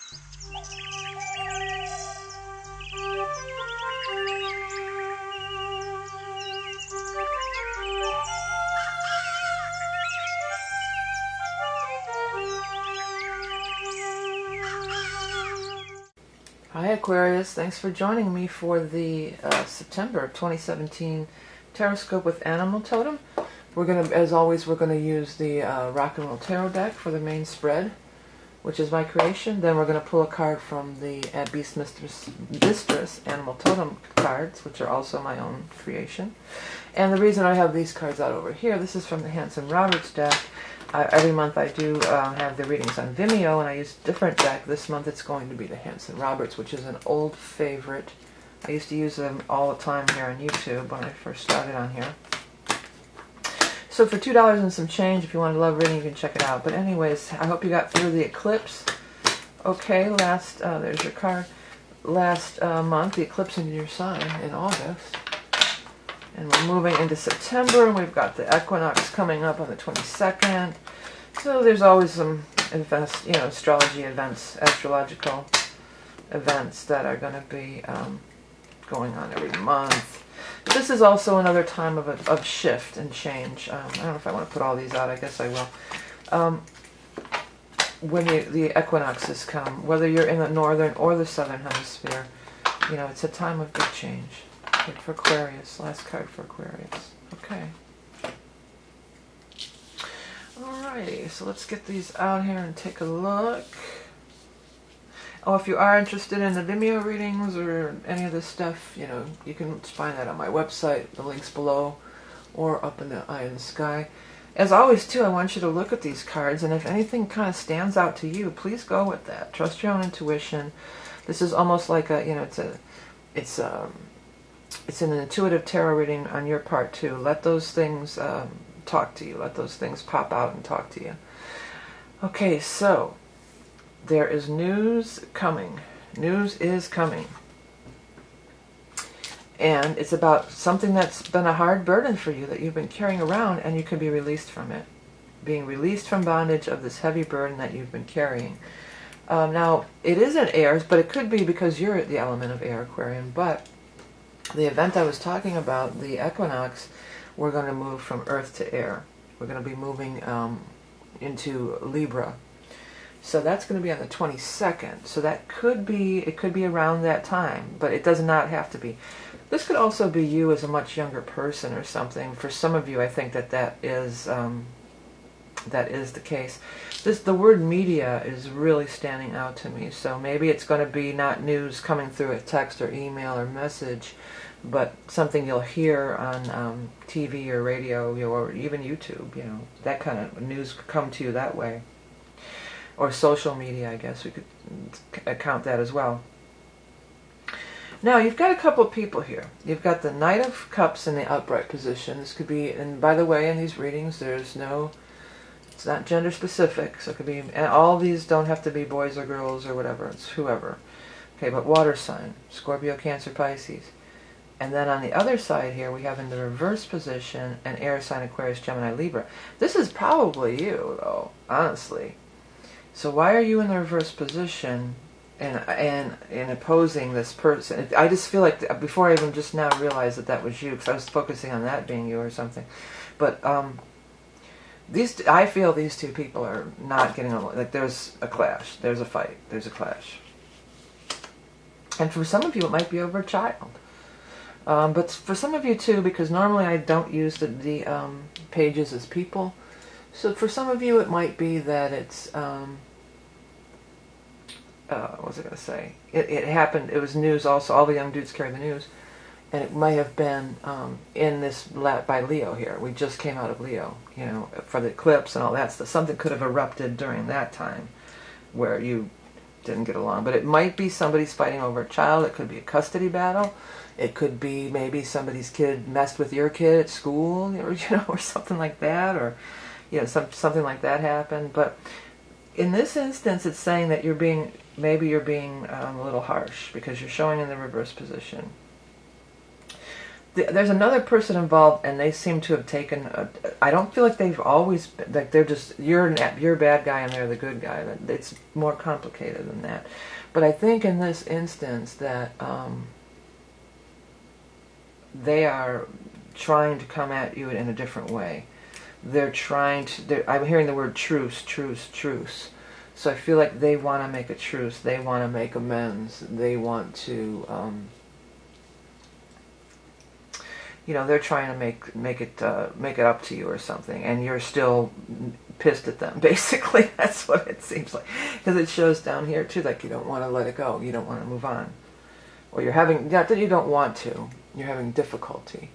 Hi Aquarius, thanks for joining me for the September 2017 Tarot with Animal Totem. We're going to, as always, we're going to use the Rock and Roll Tarot deck for the main spread, which is my creation. Then we're going to pull a card from the Beast Mistress Animal Totem cards, which are also my own creation. And the reason I have these cards out over here, this is from the Hanson Roberts deck. Every month I do have the readings on Vimeo, and I use a different deck. This month it's going to be the Hanson Roberts, which is an old favorite. I used to use them all the time here on YouTube when I first started on here. So for $2 and some change, if you want a love reading, you can check it out. But anyways, I hope you got through the eclipse. Okay, there's your card. Last month, the eclipse into your sign in August. And we're moving into September, and we've got the equinox coming up on the 22nd. So there's always some events, astrology events, astrological events that are going to be going on every month. But this is also another time of shift and change. I don't know if I want to put all these out. I guess I will. When the equinoxes come, whether you're in the northern or the southern hemisphere, it's a time of big change. For Aquarius, last card for Aquarius. Okay. Alrighty, so let's get these out here and take a look. Oh, if you are interested in the Vimeo readings or any of this stuff, you can find that on my website. The link's below or up in the eye in the sky. As always, too, I want you to look at these cards, and if anything kind of stands out to you, please go with that. Trust your own intuition. This is almost like it's an intuitive tarot reading on your part too. Let those things talk to you. Let those things pop out and talk to you. Okay, so there is news coming. News is coming. And it's about something that's been a hard burden for you that you've been carrying around, and you can be released from it. Being released from bondage of this heavy burden that you've been carrying. Now, it isn't air, but it could be because you're the element of air, Aquarian, but the event I was talking about, the equinox, we're going to move from earth to air. We're going to be moving into Libra. So that's going to be on the 22nd. So that could be, it could be around that time, but it does not have to be. This could also be you as a much younger person or something. For some of you, I think that is the case. The word media is really standing out to me. So maybe it's going to be not news coming through a text or email or message, but something you'll hear on TV or radio or even YouTube. That kind of news could come to you that way. Or social media, I guess we could count that as well. Now, you've got a couple of people here. You've got the Knight of Cups in the upright position. This could be, and by the way, in these readings, it's not gender specific, so it could be, and all these don't have to be boys or girls or whatever, it's whoever. Okay, but water sign, Scorpio, Cancer, Pisces. And then on the other side here, we have in the reverse position an air sign, Aquarius, Gemini, Libra. This is probably you, though, honestly. So why are you in the reverse position and opposing this person? I just feel like, before I even just now realized that was you, because I was focusing on that being you or something. But, I feel these two people are not getting along. Like there's a clash, there's a fight, there's a clash. And for some of you, it might be over a child. But for some of you too, because normally I don't use the pages as people. So for some of you, it might be that it's, what was I going to say? It happened, it was news also, all the young dudes carry the news. And it might have been in this by Leo here. We just came out of Leo, for the eclipse and all that stuff. Something could have erupted during that time where you didn't get along. But it might be somebody's fighting over a child. It could be a custody battle. It could be maybe somebody's kid messed with your kid at school, or something like that, or something like that happened. But in this instance, it's saying that maybe you're being a little harsh because you're showing in the reverse position. there's another person involved, and they seem to have taken. I don't feel like they've always like they're just you're a bad guy and they're the good guy. It's more complicated than that. But I think in this instance that they are trying to come at you in a different way. They're trying to. I'm hearing the word truce, truce, truce. So I feel like they want to make a truce. They want to make amends. They want to. They're trying to make it up to you or something, and you're still pissed at them. Basically, that's what it seems like, because it shows down here too, like you don't want to let it go, you don't want to move on, or you're having, not that you don't want to, you're having difficulty.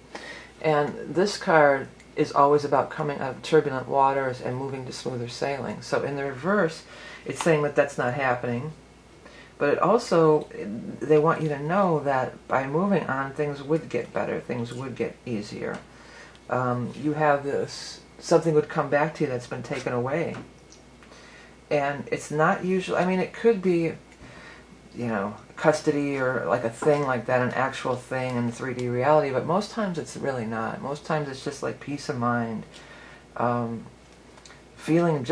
And this card is always about coming out of turbulent waters and moving to smoother sailing. So in the reverse, it's saying that that's not happening. But it also, they want you to know that by moving on, things would get better, things would get easier. You have this, something would come back to you that's been taken away. And it's not usually, I mean, it could be, custody or like a thing like that, an actual thing in 3D reality, but most times it's really not. Most times it's just like peace of mind, feeling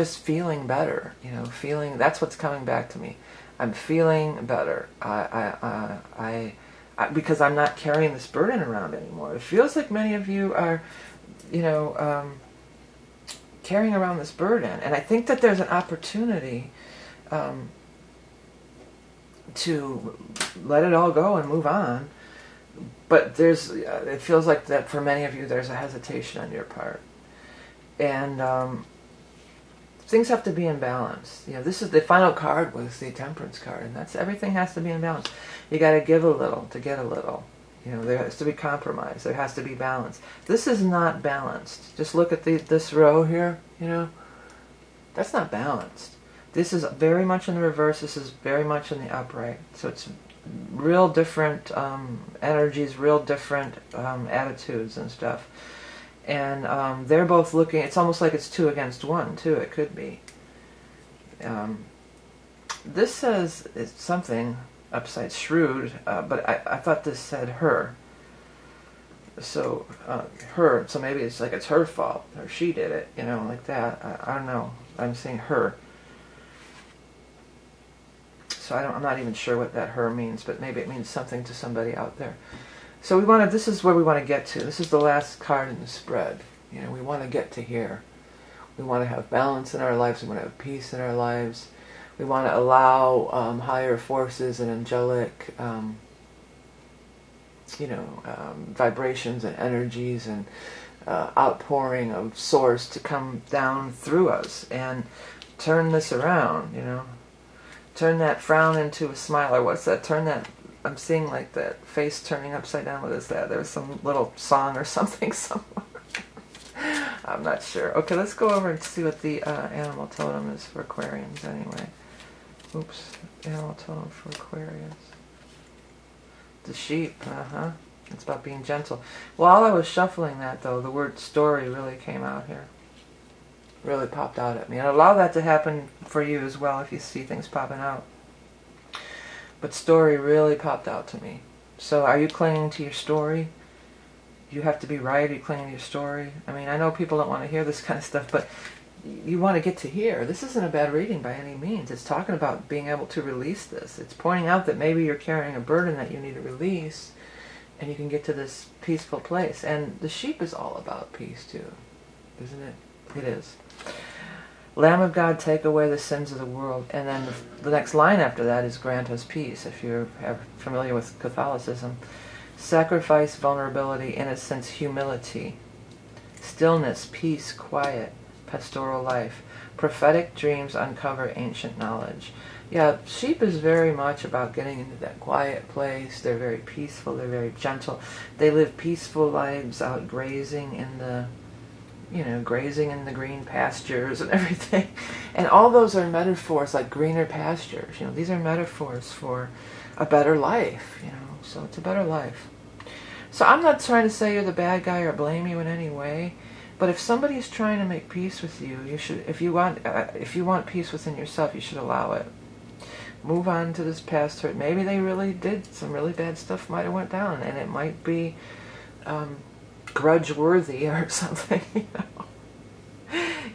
better, feeling, that's what's coming back to me. I'm feeling better. Because I'm not carrying this burden around anymore. It feels like many of you are, carrying around this burden. And I think that there's an opportunity to let it all go and move on. But it feels like that for many of you there's a hesitation on your part. And things have to be in balance. This is the final card, was the Temperance card, and that's everything has to be in balance. You got to give a little to get a little. There has to be compromise. There has to be balance. This is not balanced. Just look at this row here. That's not balanced. This is very much in the reverse. This is very much in the upright. So it's real different energies, real different attitudes and stuff. And they're both looking, it's almost like it's 2 against 1 too, it could be. This says it's something upside shrewd, but I thought this said her. So her, so maybe it's like it's her fault, or she did it, like that. I don't know, I'm saying her. So I'm not even sure what that her means, but maybe it means something to somebody out there. So this is where we want to get to. This is the last card in the spread. We want to get to here. We want to have balance in our lives. We want to have peace in our lives. We want to allow higher forces and angelic, vibrations and energies and outpouring of source to come down through us and turn this around, Turn that frown into a smile, or what's that? Turn that... I'm seeing like that face turning upside down. What is that? There's some little song or something somewhere. I'm not sure. Okay, let's go over and see what the animal totem is for Aquarians anyway. Oops. Animal totem for Aquarius. The sheep. It's about being gentle. While I was shuffling that, though, the word story really came out here. Really popped out at me. And allow that to happen for you as well if you see things popping out. But story really popped out to me. So are you clinging to your story? You have to be right. Are you clinging to your story? I mean, I know people don't want to hear this kind of stuff, but you want to get to here. This isn't a bad reading by any means. It's talking about being able to release this. It's pointing out that maybe you're carrying a burden that you need to release, and you can get to this peaceful place. And the sheep is all about peace too, isn't it? It is. Lamb of God, take away the sins of the world. And then the next line after that is grant us peace, if you're familiar with Catholicism. Sacrifice, vulnerability, innocence, humility, stillness, peace, quiet, pastoral life. Prophetic dreams uncover ancient knowledge. Yeah, sheep is very much about getting into that quiet place. They're very peaceful. They're very gentle. They live peaceful lives out grazing in the grazing in the green pastures and everything. And all those are metaphors, like greener pastures. These are metaphors for a better life, So it's a better life. So I'm not trying to say you're the bad guy or blame you in any way, but if somebody is trying to make peace with you, you should, if you want peace within yourself, you should allow it. Move on to this past hurt. Maybe they really did some really bad stuff, might have went down, and it might be grudge worthy or something. You know?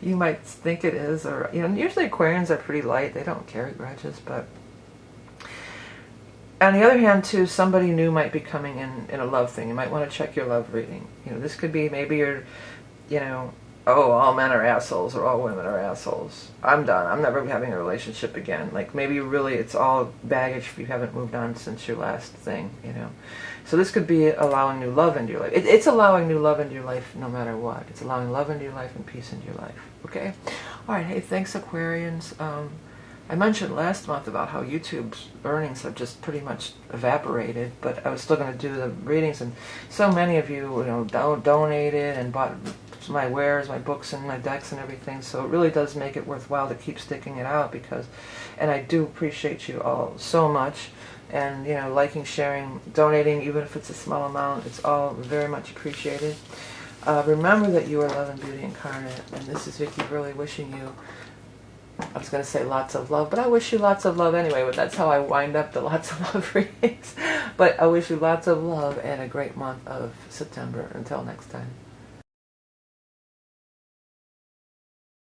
You might think it is, or usually Aquarians are pretty light. They don't carry grudges, but on the other hand, too, somebody new might be coming in a love thing. You might want to check your love reading. This could be maybe you're, oh, all men are assholes or all women are assholes. I'm done. I'm never having a relationship again. Like maybe really it's all baggage if you haven't moved on since your last thing, So this could be allowing new love into your life. It's allowing new love into your life no matter what. It's allowing love into your life and peace into your life. Okay? All right. Hey, thanks, Aquarians. I mentioned last month about how YouTube's earnings have just pretty much evaporated, but I was still going to do the readings, and so many of you, donated and bought my wares, my books, and my decks and everything. So it really does make it worthwhile to keep sticking it out and I do appreciate you all so much. And liking, sharing, donating, even if it's a small amount, it's all very much appreciated. Remember that you are love and beauty incarnate, and this is Vickie really wishing you, I was going to say lots of love, but I wish you lots of love anyway, but that's how I wind up the lots of love readings. But I wish you lots of love and a great month of September. Until next time.